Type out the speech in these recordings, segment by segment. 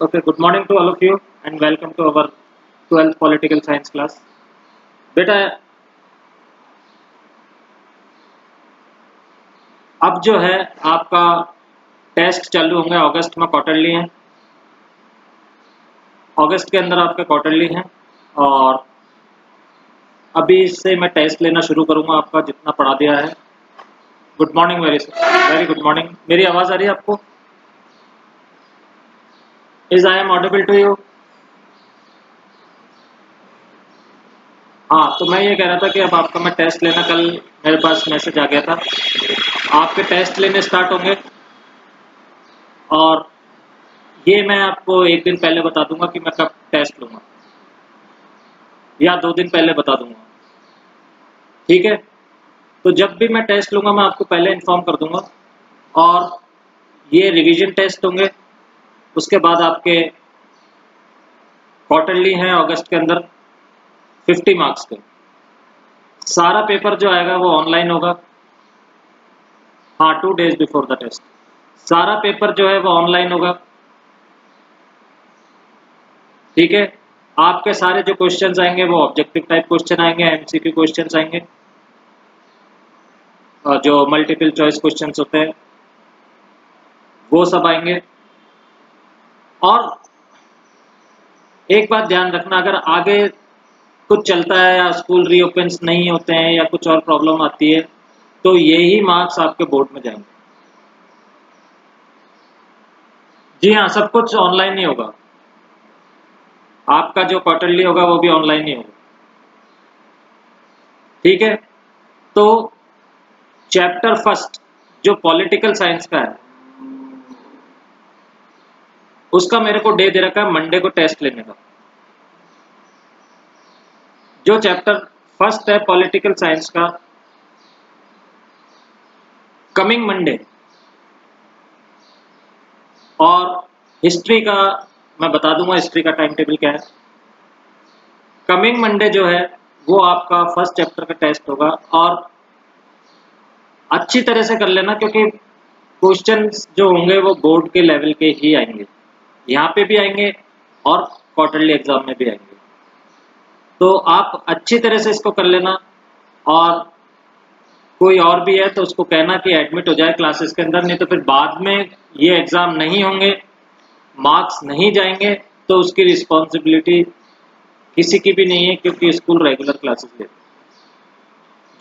Okay, good morning to all of you and welcome to our 12th political science class. बेटा अब जो है आपका टेस्ट चालू होंगे अगस्त में क्वार्टरली हैं। अगस्त के अंदर आपके क्वार्टरली हैं और अभी से मैं टेस्ट लेना शुरू करूंगा आपका जितना पढ़ा दिया है। Good morning very good morning. मेरी आवाज़ आ रही है आपको? Is I am audible to you? हाँ, तो मैं ये कह रहा था कि अब आपका मैं टेस्ट लेना, कल मेरे पास मैसेज आ गया था आपके टेस्ट लेने स्टार्ट होंगे और ये मैं आपको एक दिन पहले बता दूंगा कि मैं कब टेस्ट लूंगा या 2 दिन पहले बता दूंगा, ठीक है? तो जब भी मैं टेस्ट लूंगा मैं आपको पहले इन्फॉर्म कर दूंगा और ये रिवीजन टेस्ट होंगे। उसके बाद आपके क्वार्टरली हैं अगस्त के अंदर 50 मार्क्स के। सारा पेपर जो आएगा वो ऑनलाइन होगा। हाँ, 2 डेज बिफोर द टेस्ट सारा पेपर जो है वो ऑनलाइन होगा, ठीक है? आपके सारे जो क्वेश्चंस आएंगे वो ऑब्जेक्टिव टाइप क्वेश्चन आएंगे, एमसीक्यू क्वेश्चंस आएंगे और जो मल्टीपल चॉइस क्वेश्चंस होते हैं वो सब आएंगे। और एक बात ध्यान रखना, अगर आगे कुछ चलता है या स्कूल रीओपन्स नहीं होते हैं या कुछ और प्रॉब्लम आती है तो यही मार्क्स आपके बोर्ड में जाएंगे। जी हाँ, सब कुछ ऑनलाइन ही होगा। आपका जो क्वार्टरली होगा वो भी ऑनलाइन ही होगा, ठीक है? तो चैप्टर फर्स्ट जो पॉलिटिकल साइंस का है उसका मेरे को डे दे रखा है मंडे को टेस्ट लेने का। जो चैप्टर फर्स्ट है पॉलिटिकल साइंस का, कमिंग मंडे, और हिस्ट्री का मैं बता दूंगा हिस्ट्री का टाइम टेबल क्या है। कमिंग मंडे जो है वो आपका फर्स्ट चैप्टर का टेस्ट होगा और अच्छी तरह से कर लेना क्योंकि क्वेश्चंस जो होंगे वो बोर्ड के लेवल के ही आएंगे, यहाँ पे भी आएंगे और क्वार्टरली एग्जाम में भी आएंगे। तो आप अच्छी तरह से इसको कर लेना और कोई और भी है तो उसको कहना कि एडमिट हो जाए क्लासेस के अंदर, नहीं तो फिर बाद में ये एग्जाम नहीं होंगे, मार्क्स नहीं जाएंगे तो उसकी रिस्पॉन्सिबिलिटी किसी की भी नहीं है क्योंकि स्कूल रेगुलर क्लासेस लेते हैं।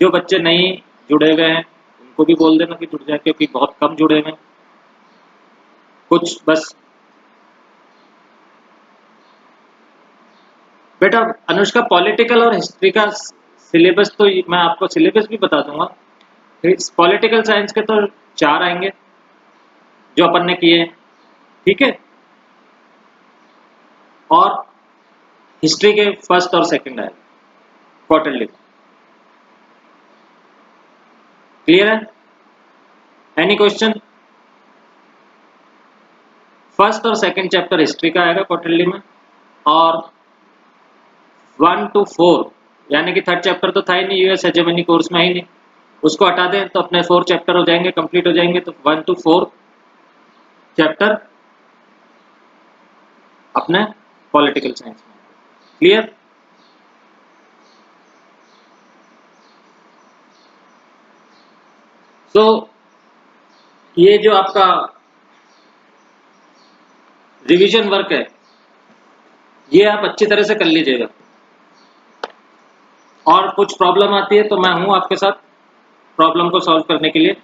जो बच्चे नहीं जुड़े हुए हैं उनको भी बोल देना कि जुड़ जाए क्योंकि बहुत कम जुड़े हुए हैं, कुछ बस। बेटा अनुष्का, पॉलिटिकल और हिस्ट्री का सिलेबस तो मैं आपको सिलेबस भी बता दूंगा। पॉलिटिकल साइंस के तो 4 आएंगे जो अपन ने किए हैं, ठीक है? और हिस्ट्री के फर्स्ट और सेकंड आए क्वार्टरली। क्लियर है? Any question? फर्स्ट और सेकंड चैप्टर हिस्ट्री का आएगा क्वार्टरली में और 1 to 4 यानी कि थर्ड चैप्टर तो था ही नहीं, यूएस हेजेमनी कोर्स में ही नहीं, उसको हटा दें तो अपने 4 चैप्टर हो जाएंगे, कंप्लीट हो जाएंगे। तो 1 to 4 चैप्टर अपने पॉलिटिकल साइंस में। क्लियर? सो ये जो आपका रिवीजन वर्क है ये आप अच्छी तरह से कर लीजिएगा और कुछ प्रॉब्लम आती है तो मैं हूं आपके साथ प्रॉब्लम को सॉल्व करने के लिए,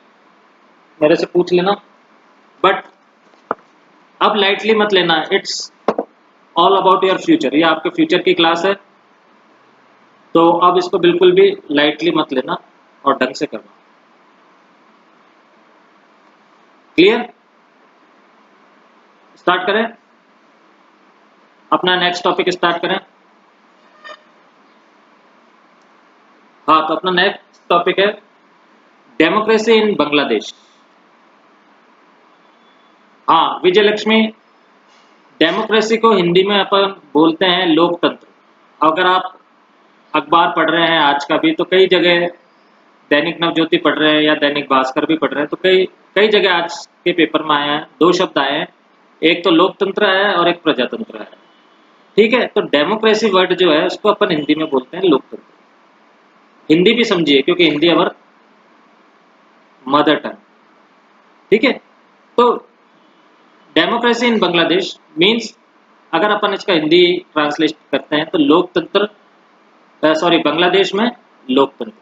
मेरे से पूछ लेना। बट अब लाइटली मत लेना, it's all about your future, ये आपके फ्यूचर की क्लास है तो अब इसको बिल्कुल भी लाइटली मत लेना और ढंग से करना। क्लियर? स्टार्ट करें, अपना नेक्स्ट टॉपिक स्टार्ट करें। हाँ, तो अपना नेक्स्ट टॉपिक है डेमोक्रेसी इन बांग्लादेश। हाँ विजय लक्ष्मी, डेमोक्रेसी को हिंदी में अपन बोलते हैं लोकतंत्र। अगर आप अखबार पढ़ रहे हैं आज का भी तो कई जगह दैनिक नवज्योति पढ़ रहे हैं या दैनिक भास्कर भी पढ़ रहे हैं तो कई कई जगह आज के पेपर में आया है, 2 शब्द आए हैं एक तो लोकतंत्र है और एक प्रजातंत्र है। ठीक है, तो डेमोक्रेसी वर्ड जो है उसको अपन हिंदी में बोलते हैं लोकतंत्र। हिंदी भी समझिए क्योंकि हिंदी अवर मदर टंग। ठीक है, तो डेमोक्रेसी इन बांग्लादेश मीन्स, अगर अपन इसका हिंदी ट्रांसलेट करते हैं तो लोकतंत्र, सॉरी बांग्लादेश में लोकतंत्र।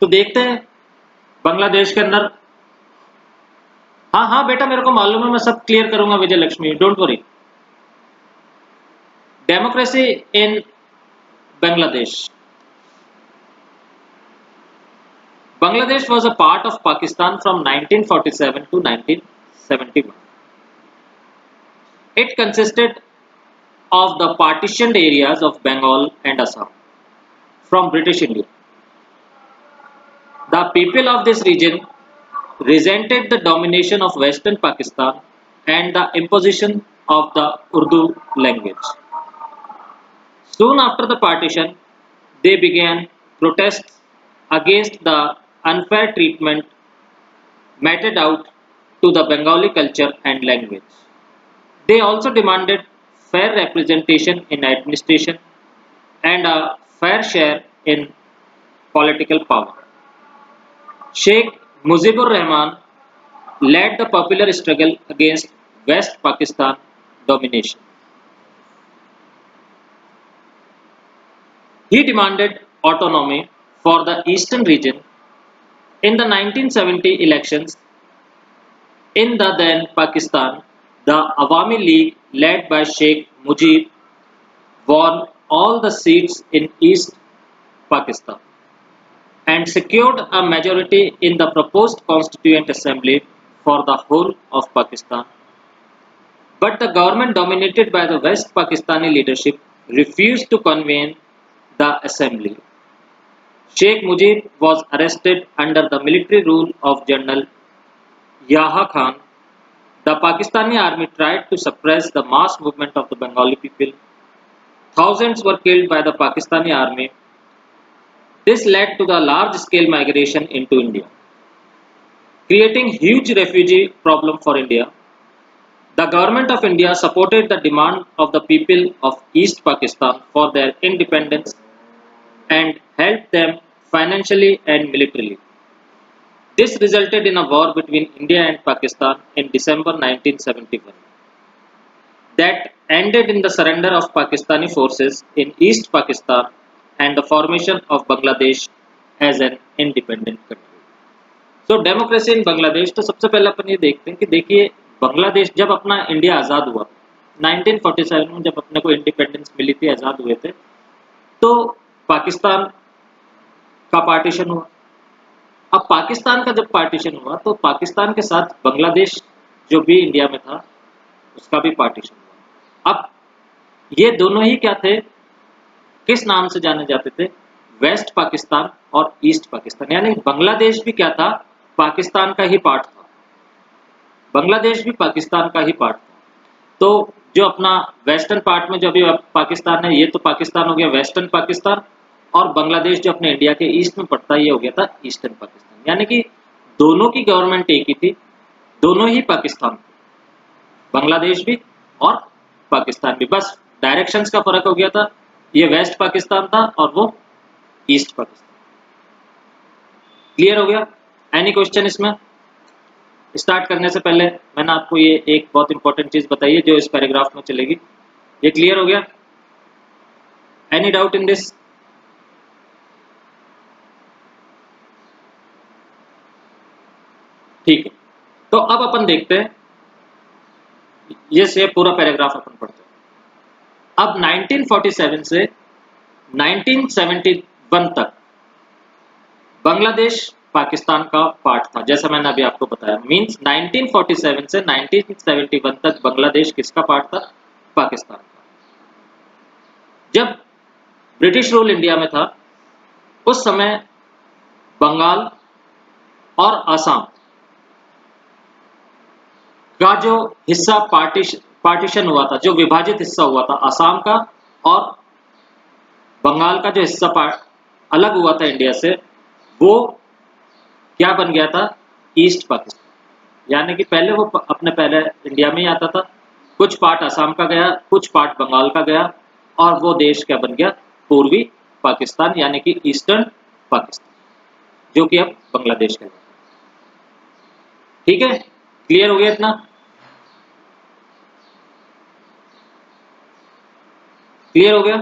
तो देखते हैं बांग्लादेश के अंदर। हाँ हाँ बेटा, मेरे को मालूम है, मैं सब क्लियर करूंगा Vijay Lakshmi, don't worry. Democracy in Bangladesh. Bangladesh was a part of Pakistan from 1947 to 1971. It consisted of the partitioned areas of Bengal and Assam from British India. The people of this region resented the domination of Western Pakistan and the imposition of the Urdu language. Soon after the partition, they began protests against the unfair treatment meted out to the Bengali culture and language. They also demanded fair representation in administration and a fair share in political power. Sheikh Mujibur Rahman led the popular struggle against West Pakistan domination. He demanded autonomy for the eastern region. In the 1970 elections in the then Pakistan, the Awami League led by Sheikh Mujib won all the seats in East Pakistan and secured a majority in the proposed Constituent Assembly for the whole of Pakistan. But the government dominated by the West Pakistani leadership refused to convene the assembly. Sheikh Mujib was arrested under the military rule of General Yahya Khan. The Pakistani army tried to suppress the mass movement of the Bengali people. Thousands were killed by the Pakistani army. This led to the large-scale migration into India, creating huge refugee problem for India. The government of India supported the demand of the people of East Pakistan for their independence and helped them financially and militarily. This resulted in a war between India and Pakistan in December 1971 that ended in the surrender of Pakistani forces in East Pakistan and the formation of Bangladesh as an independent country. तो democracy in Bangladesh, तो सबसे पहले अपन ये देखते हैं कि देखिए बांग्लादेश जब अपना इंडिया आज़ाद हुआ 1947 में, जब अपने को इंडिपेंडेंस मिली थी, आज़ाद हुए थे, तो पाकिस्तान का पार्टीशन हुआ। अब पाकिस्तान का जब पार्टीशन हुआ तो पाकिस्तान के साथ बांग्लादेश जो भी इंडिया में था उसका भी पार्टीशन हुआ। अब ये दोनों ही क्या थे, किस नाम से जाने जाते थे, वेस्ट पाकिस्तान और ईस्ट पाकिस्तान। यानी बांग्लादेश भी क्या था, पाकिस्तान का ही पार्ट था, बांग्लादेश भी पाकिस्तान का ही पार्ट था। तो जो अपना वेस्टर्न पार्ट में जो अभी पाकिस्तान है, ये तो पाकिस्तान हो गया वेस्टर्न पाकिस्तान, और बांग्लादेश जो अपने इंडिया के ईस्ट में पड़ता है ये हो गया था ईस्टर्न पाकिस्तान। यानी कि दोनों की गवर्नमेंट एक ही थी, दोनों ही पाकिस्तान थे, बांग्लादेश भी और पाकिस्तान भी, बस डायरेक्शंस का फर्क हो गया था। ये वेस्ट पाकिस्तान था और वो ईस्ट पाकिस्तान। क्लियर हो गया? एनी क्वेश्चन इसमें? स्टार्ट करने से पहले मैंने आपको ये एक बहुत इंपॉर्टेंट चीज बताई है जो इस पैराग्राफ में चलेगी। ये क्लियर हो गया? Any doubt in this? ठीक है, तो अब अपन देखते हैं, ये से पूरा पैराग्राफ अपन पढ़ते हैं। अब 1947 से 1971 तक बांग्लादेश पाकिस्तान का पार्ट था, जैसा मैंने अभी आपको बताया। मींस 1947 से 1971 तक बांग्लादेश किसका पार्ट था, पाकिस्तान का। जब ब्रिटिश रूल इंडिया में था उस समय बंगाल और असम का जो हिस्सा पार्टीशन हुआ था, जो विभाजित हिस्सा हुआ था असम का, और बंगाल का जो हिस्सा अलग हुआ था इंडिया से, वो क्या बन गया था, ईस्ट पाकिस्तान। यानी कि पहले वो अपने पहले इंडिया में ही आता था, कुछ पार्ट असम का गया, कुछ पार्ट बंगाल का गया, और वो देश क्या बन गया, पूर्वी पाकिस्तान यानी कि ईस्टर्न पाकिस्तान, जो कि अब बांग्लादेश का है। ठीक है, क्लियर हो गया इतना? क्लियर हो गया?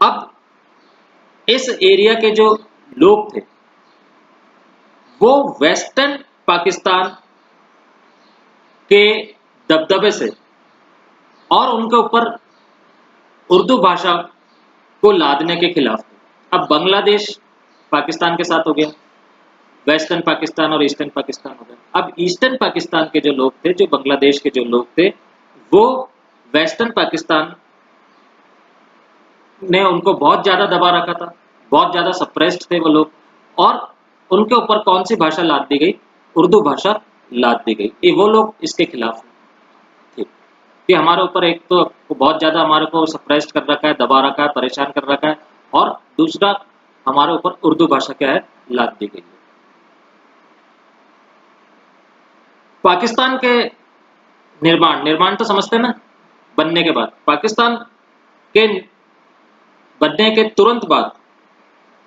अब इस एरिया के जो लोग थे वो वेस्टर्न पाकिस्तान के दबदबे से और उनके ऊपर उर्दू भाषा को लादने के खिलाफ थे। अब बांग्लादेश पाकिस्तान के साथ हो गया, वेस्टर्न पाकिस्तान और ईस्टर्न पाकिस्तान हो गया। अब ईस्टर्न पाकिस्तान के जो लोग थे, जो बांग्लादेश के जो लोग थे, वो वेस्टर्न पाकिस्तान ने उनको बहुत ज्यादा दबा रखा था, बहुत ज्यादा सप्रेस्ड थे वो लोग, और उनके ऊपर कौन सी भाषा लाद दी गई, उर्दू भाषा लाद दी गई। ये वो लोग इसके खिलाफ थे कि हमारे ऊपर एक तो बहुत ज्यादा हमारे को सप्रेस्ड कर रखा है, दबा रखा है, परेशान कर रखा है, और दूसरा हमारे ऊपर उर्दू भाषा क्या है, लाद दी गई है। पाकिस्तान के निर्माण निर्माण तो समझते हैं ना, बनने के बाद, पाकिस्तान के बनने के तुरंत बाद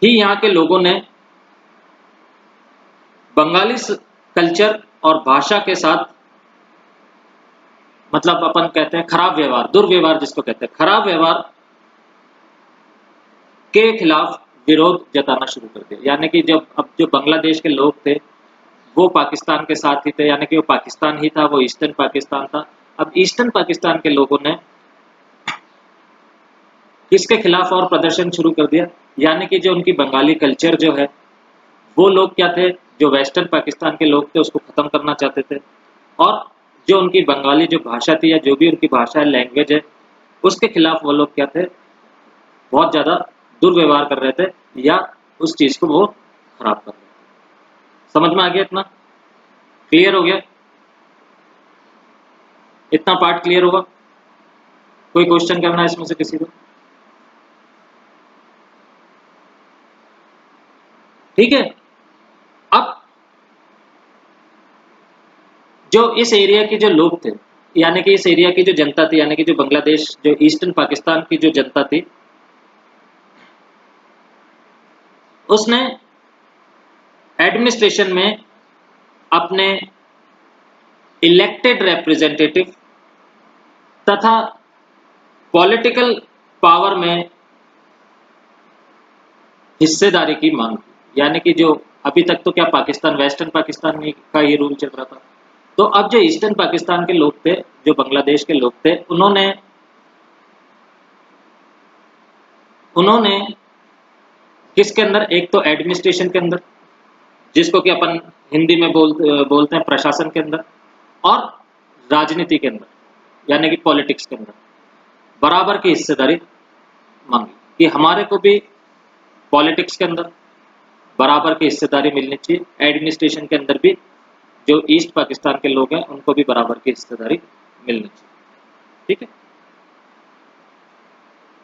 ही यहाँ के लोगों ने बंगाली कल्चर और भाषा के साथ, मतलब अपन कहते हैं खराब व्यवहार, दुर्व्यवहार जिसको कहते हैं, खराब व्यवहार के खिलाफ विरोध जताना शुरू कर दिया। यानी कि जब अब जो बांग्लादेश के लोग थे वो पाकिस्तान के साथ ही थे, यानी कि वो पाकिस्तान ही था, वो ईस्टर्न पाकिस्तान था। अब ईस्टर्न पाकिस्तान के लोगों ने किसके खिलाफ और प्रदर्शन शुरू कर दिया, यानी कि जो उनकी बंगाली कल्चर जो है, वो लोग क्या थे, जो वेस्टर्न पाकिस्तान के लोग थे उसको खत्म करना चाहते थे, और जो उनकी बंगाली जो भाषा थी या जो भी उनकी भाषा है, लैंग्वेज है, उसके खिलाफ वो लोग क्या थे, बहुत ज्यादा दुर्व्यवहार कर रहे थे, या उस चीज को वो खराब कर रहे थे। समझ में आ गया इतना? क्लियर हो गया? इतना पार्ट क्लियर होगा? कोई क्वेश्चन करना है इसमें से किसी को? ठीक है। अब जो इस एरिया के जो लोग थे, यानी कि इस एरिया की जो जनता थी, यानी कि जो बांग्लादेश, जो ईस्टर्न पाकिस्तान की जो जनता थी, उसने एडमिनिस्ट्रेशन में अपने इलेक्टेड रिप्रेजेंटेटिव तथा पॉलिटिकल पावर में हिस्सेदारी की मांग की। यानी कि जो अभी तक तो क्या पाकिस्तान, वेस्टर्न पाकिस्तान में का ये रूल चल रहा था, तो अब जो ईस्टर्न पाकिस्तान के लोग थे, जो बांग्लादेश के लोग थे, उन्होंने उन्होंने किसके अंदर, एक तो एडमिनिस्ट्रेशन के अंदर, जिसको कि अपन हिंदी में बोलते हैं प्रशासन के अंदर, और राजनीति के अंदर यानी कि पॉलिटिक्स के अंदर बराबर की हिस्सेदारी मांगी कि हमारे को भी पॉलिटिक्स के अंदर बराबर की हिस्सेदारी मिलनी चाहिए, एडमिनिस्ट्रेशन के अंदर भी जो ईस्ट पाकिस्तान के लोग हैं उनको भी बराबर की हिस्सेदारी मिलनी चाहिए। ठीक है।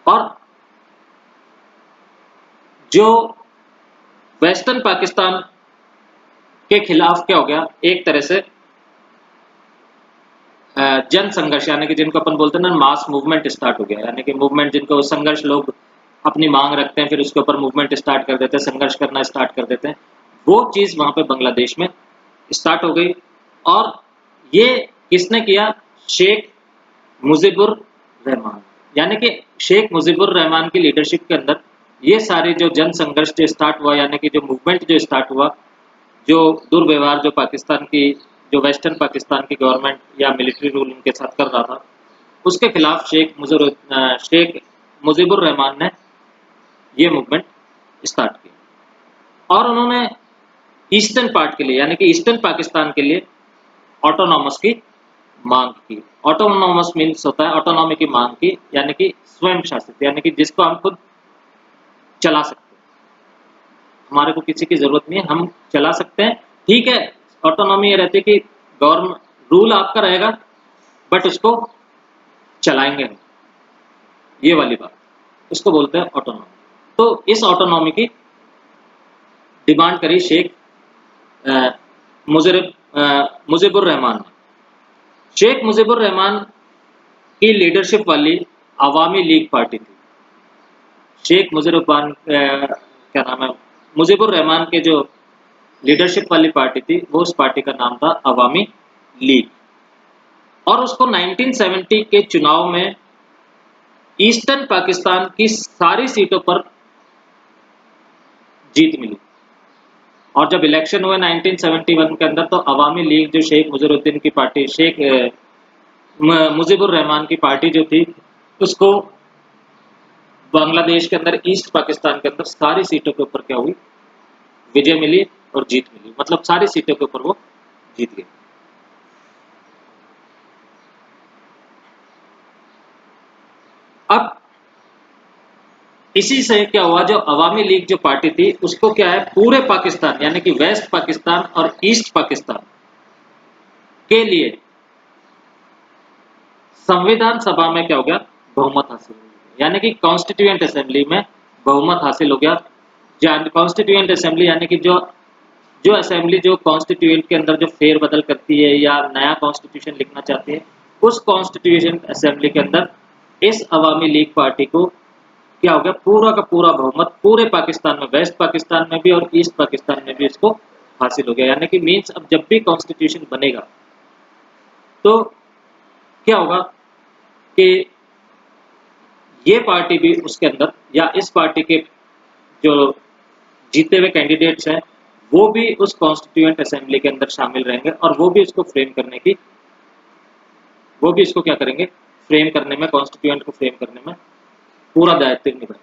और जो वेस्टर्न पाकिस्तान के खिलाफ क्या हो गया, एक तरह से जन संघर्ष, यानी कि जिनको अपन बोलते हैं ना, मास मूवमेंट स्टार्ट हो गया। यानी कि मूवमेंट, जिनको संघर्ष, लोग अपनी मांग रखते हैं, फिर उसके ऊपर मूवमेंट स्टार्ट कर देते हैं, संघर्ष करना स्टार्ट कर देते हैं, वो चीज वहां पे बांग्लादेश में स्टार्ट हो गई। और ये किसने किया? शेख मुजीबुर रहमान, यानी कि शेख मुजीबुर रहमान की लीडरशिप के अंदर ये सारे जो जन संघर्ष जो स्टार्ट हुआ, यानी कि जो मूवमेंट जो स्टार्ट हुआ, जो दुर्व्यवहार जो पाकिस्तान की, जो वेस्टर्न पाकिस्तान की गवर्नमेंट या मिलिट्री रूल उनके साथ कर रहा था, उसके खिलाफ शेख मुजीबुर रहमान ने ये मूवमेंट स्टार्ट किया। और उन्होंने ईस्टर्न पार्ट के लिए, यानी कि ईस्टर्न पाकिस्तान के लिए ऑटोनॉमस की मांग की। ऑटोनॉमस मीन्स होता है ऑटोनॉमी की मांग की, यानी कि स्वयं शासित, यानी कि जिसको हम खुद चला सकते हैं, हमारे को किसी की जरूरत नहीं है, हम चला सकते हैं। ठीक है, ऑटोनॉमी ये रहती है कि गवर्नमेंट रूल आपका रहेगा, बट उसको चलाएंगे हम, ये वाली बात, इसको बोलते हैं ऑटोनॉमी। तो इस ऑटोनॉमी की डिमांड करी शेख मुजीबुर रहमान ने। शेख मुजीबुर रहमान की लीडरशिप वाली अवामी लीग पार्टी थी। शेख क्या नाम है, मुजीबुर रहमान के जो लीडरशिप वाली पार्टी थी वो उस पार्टी का नाम था अवामी लीग। और उसको 1970 के चुनाव में ईस्टर्न पाकिस्तान की सारी सीटों पर जीत मिली। और जब इलेक्शन हुए 1971 के अंदर, तो अवामी लीग जो शेख मुजीबुद्दीन की पार्टी, मुजीबुर रहमान की पार्टी जो थी, उसको बांग्लादेश के अंदर ईस्ट पाकिस्तान के अंदर सारी सीटों के ऊपर क्या हुई, विजय मिली और जीत मिली। मतलब सारी सीटों के ऊपर वो जीत गए। अब इसी से क्या हुआ, जो अवामी लीग जो पार्टी थी उसको क्या है, पूरे पाकिस्तान यानी कि वेस्ट पाकिस्तान और ईस्ट पाकिस्तान के लिए संविधान सभा में क्या हो गया, बहुमत हासिल हो गया। यानी कि कॉन्स्टिट्यूएंट असेंबली में बहुमत हासिल हो गया। कॉन्स्टिट्यूएंट असेंबली यानी कि जो जो असेंबली जो कॉन्स्टिट्यूएंट के अंदर जो फेरबदल करती है या नया कॉन्स्टिट्यूशन लिखना चाहती है, उस कॉन्स्टिट्यूशन असेंबली के अंदर इस अवामी लीग पार्टी को क्या हो गया, पूरा का पूरा बहुमत पूरे पाकिस्तान में, वेस्ट पाकिस्तान में भी और ईस्ट पाकिस्तान में भी इसको हासिल हो गया। यानी कि मीन्स अब जब भी कॉन्स्टिट्यूशन बनेगा तो क्या होगा कि ये पार्टी भी उसके अंदर, या इस पार्टी के जो जीते हुए कैंडिडेट्स हैं वो भी उस कॉन्स्टिट्यूएंट असेंबली के अंदर शामिल रहेंगे और वो भी इसको क्या करेंगे, फ्रेम करने में, कॉन्स्टिट्यूएंट को फ्रेम करने में पूरा दायित्व निभाएंगे।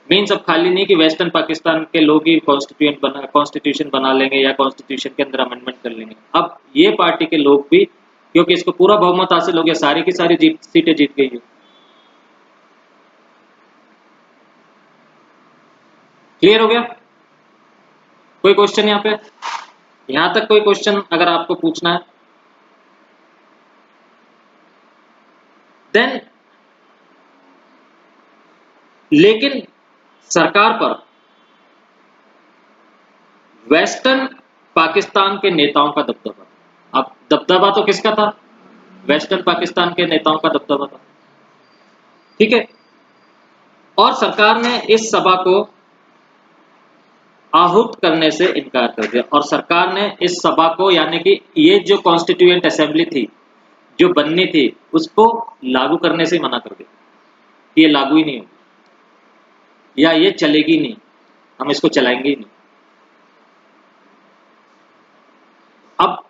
मीन्स अब खाली नहीं कि वेस्टर्न पाकिस्तान के लोग ही कॉन्स्टिट्यूशन बना लेंगे या कॉन्स्टिट्यूशन के अंदर अमेंडमेंट कर लेंगे। अब ये पार्टी के लोग भी, क्योंकि इसको पूरा बहुमत हासिल हो गया, सारी की सारी सीटें जीत गई है। क्लियर हो गया? कोई क्वेश्चन यहाँ पे? यहां तक कोई क्वेश्चन अगर आपको पूछना है? देन लेकिन सरकार पर वेस्टर्न पाकिस्तान के नेताओं का दबदबा। अब दबदबा तो किसका था? वेस्टर्न पाकिस्तान के नेताओं का दबदबा था। ठीक है। और सरकार ने इस सभा को आहूत करने से इनकार कर दिया और सरकार ने इस सभा को, यानी कि ये जो कॉन्स्टिट्यूएंट असेंबली थी जो बननी थी, उसको लागू करने से मना कर दिया। ये लागू ही नहीं होगी या ये चलेगी नहीं, हम इसको चलाएंगे ही नहीं। अब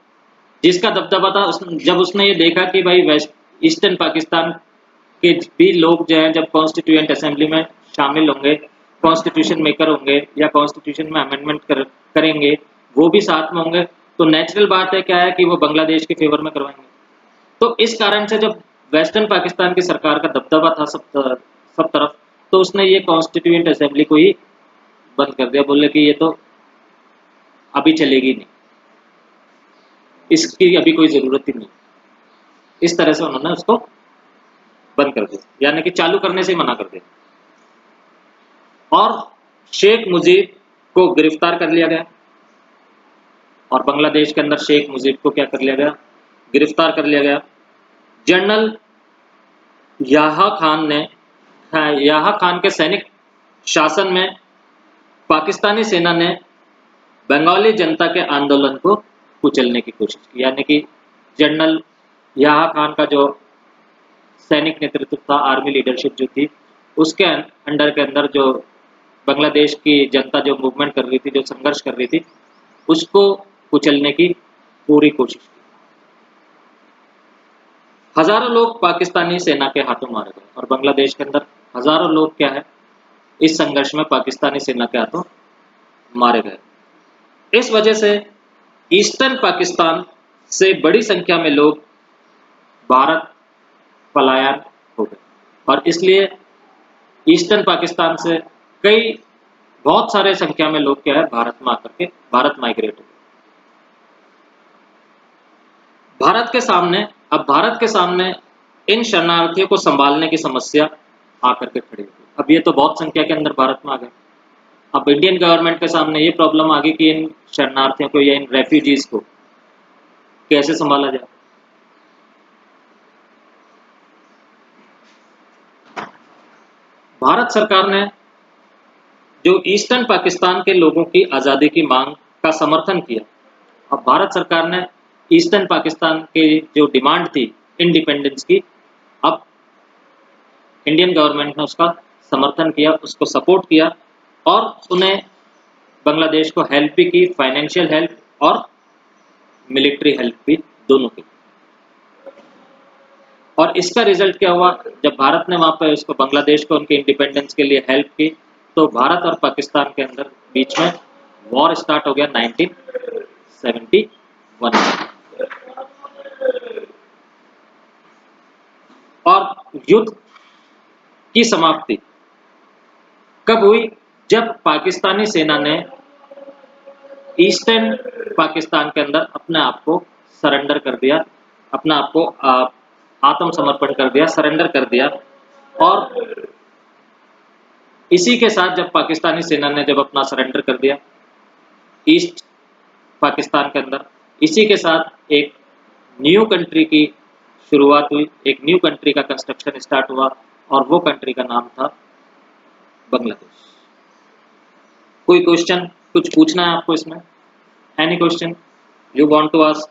जिसका दबदबा था जब उसने ये देखा कि भाई वेस्ट ईस्टर्न पाकिस्तान के भी लोग जो हैं जब कॉन्स्टिट्यूएंट असेंबली में शामिल होंगे, कॉन्स्टिट्यूशन मेकर होंगे या कॉन्स्टिट्यूशन में अमेंडमेंट करेंगे, वो भी साथ में होंगे, तो नेचुरल बात है क्या है कि वो बांग्लादेश के फेवर में करवाएंगे। तो इस कारण से जब वेस्टर्न पाकिस्तान की सरकार का दबदबा था सब तरफ, तो उसने ये कॉन्स्टिट्यूएंट असेंबली को ही बंद कर दिया। बोले कि ये तो अभी चलेगी नहीं, इसकी अभी कोई जरूरत ही नहीं। इस तरह से उन्होंने उसको बंद कर दिया, यानी कि चालू करने से मना कर दिया। और शेख मुजीब को गिरफ्तार कर लिया गया और बांग्लादेश के अंदर शेख मुजीब को क्या कर लिया गया, गिरफ्तार कर लिया गया। जनरल याहा खान के सैनिक शासन में पाकिस्तानी सेना ने बंगाली जनता के आंदोलन को कुचलने की कोशिश की। यानी कि जनरल याहा खान का जो सैनिक नेतृत्व था, आर्मी लीडरशिप जो थी, उसके अंडर के अंदर जो बांग्लादेश की जनता जो मूवमेंट कर रही थी, जो संघर्ष कर रही थी, उसको कुचलने की पूरी कोशिश की। हजारों लोग पाकिस्तानी सेना के हाथों मारे गए और बांग्लादेश के अंदर हजारों लोग क्या है, इस संघर्ष में पाकिस्तानी सेना के हाथों मारे गए। इस वजह से ईस्टर्न पाकिस्तान से बड़ी संख्या में लोग भारत पलायन हो गए और इसलिए ईस्टर्न पाकिस्तान से बहुत सारे संख्या में लोग क्या है, भारत में आकर के भारत माइग्रेट हो गए। भारत के सामने इन शरणार्थियों को संभालने की समस्या आकर के खड़ी हुई। अब ये तो बहुत संख्या के अंदर भारत में आ गए, अब इंडियन गवर्नमेंट के सामने ये प्रॉब्लम आ गई कि इन शरणार्थियों को या इन रेफ्यूजीज को कैसे संभाला जाए। भारत सरकार ने जो ईस्टर्न पाकिस्तान के लोगों की आज़ादी की मांग का समर्थन किया, अब भारत सरकार ने ईस्टर्न पाकिस्तान के जो डिमांड थी इंडिपेंडेंस की, अब इंडियन गवर्नमेंट ने उसका समर्थन किया, उसको सपोर्ट किया और उन्हें बांग्लादेश को हेल्प भी की, फाइनेंशियल हेल्प और मिलिट्री हेल्प भी, दोनों की। और इसका रिजल्ट क्या हुआ, जब भारत ने वहां पर उसको बांग्लादेश को उनके इंडिपेंडेंस के लिए हेल्प की, तो भारत और पाकिस्तान के अंदर बीच में वॉर स्टार्ट हो गया 1971 में। और युद्ध की समाप्ति कब हुई, जब पाकिस्तानी सेना ने ईस्टर्न पाकिस्तान के अंदर अपने आप को सरेंडर कर दिया, अपने आप को आत्मसमर्पण कर दिया, सरेंडर कर दिया। और इसी के साथ जब पाकिस्तानी सेना ने जब अपना सरेंडर कर दिया ईस्ट पाकिस्तान के अंदर, इसी के साथ एक न्यू कंट्री की शुरुआत हुई, एक न्यू कंट्री का कंस्ट्रक्शन स्टार्ट हुआ और वो कंट्री का नाम था बांग्लादेश। कोई क्वेश्चन, कुछ पूछना है आपको इसमें? Any question you want to ask?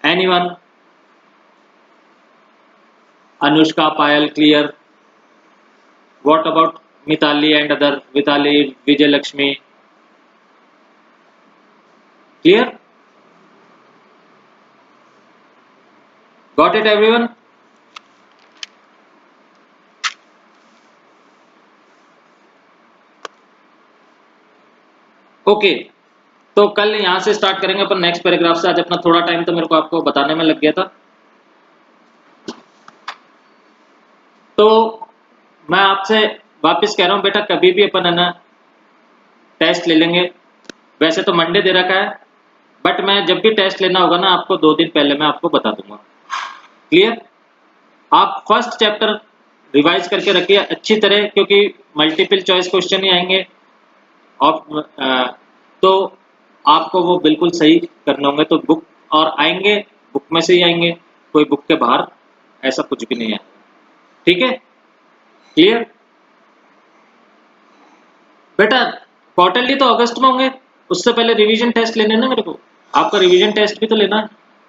Anyone? Anushka, Payal, clear? What about Mitali and other, Vitali, Vijay Lakshmi? Clear? Got it everyone? Okay, तो कल यहां से स्टार्ट करेंगे अपन नेक्स्ट पैराग्राफ से। आज अपना थोड़ा टाइम तो मेरे को आपको बताने में लग गया था, तो मैं आपसे वापस कह रहा हूं बेटा, कभी भी अपन है ना टेस्ट ले लेंगे। वैसे तो मंडे दे रखा है, बट मैं जब भी टेस्ट लेना होगा ना, आपको 2 दिन पहले मैं आपको बता दूंगा। क्लियर? आप फर्स्ट चैप्टर रिवाइज करके रखिए अच्छी तरह, क्योंकि मल्टीपल चॉइस क्वेश्चन ही आएंगे और तो आपको वो बिल्कुल सही करने होंगे। तो बुक और आएंगे, बुक में से ही आएंगे, कोई बुक के बाहर ऐसा कुछ भी नहीं है। ठीक है? क्लियर? बेटा क्वार्टरली तो अगस्त में होंगे, उससे पहले रिवीजन टेस्ट लेने ना मेरे को, आपका रिवीजन टेस्ट भी तो लेना है,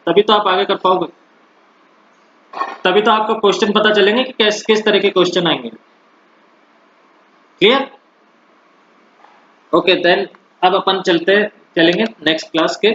तभी तो आप आगे कर पाओगे, तभी तो आपको क्वेश्चन पता चलेंगे कि किस तरह के क्वेश्चन आएंगे। क्लियर? ओके देन अब अपन चलेंगे नेक्स्ट क्लास के